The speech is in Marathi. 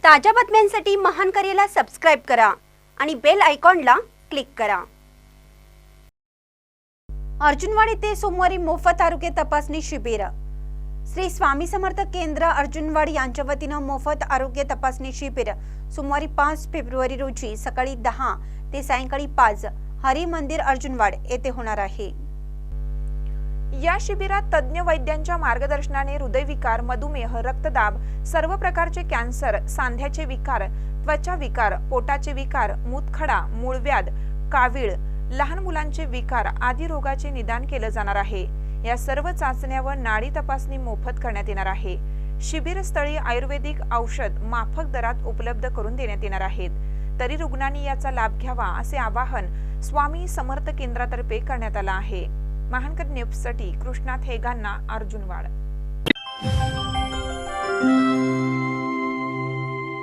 ताज्या बातम्यांसाठी महान करेला सबस्क्राइब करा आणि बेल आयकॉनला क्लिक करा। अर्जुनवाड येथे सोमवारी मोफत आरोग्य तपासणी शिबिर। श्री स्वामी समर्थ केंद्र अर्जुनवाड यांच्या वतीने मोफत आरोग्य तपासणी शिबिर सोमवारी 5 फेब्रुवारी रोजी सकाळी 10 ते सायंकाळी 5 हरी मंदिर अर्जुनवाड येथे होणार आहे। या शिबिरात तज्ञ वैद्यांच्या मार्गदर्शनाने हृदयविकार, मधुमेह, रक्तदाब, सर्व प्रकारचे कॅन्सर, सांध्याचे विकार, त्वचा विकार, पोटाचे विकार, मूतखडा, मूळव्याध, कावीळ, लहान मुलांचे विकार आदी रोगाचे निदान केले जाणार आहे। या सर्व चाचण्या व नाडी तपासणी मोफत करण्यात येणार आहे। शिबिरस्थळी आयुर्वेदिक औषध माफक दरात उपलब्ध करून देण्यात येणार आहेत। तरी रुग्णांनी याचा लाभ घ्यावा असे आवाहन स्वामी समर्थ केंद्रातर्फे करण्यात आले आहे। महानकर न्यूजसाठी कृष्णा थेगांना, अर्जुनवाड।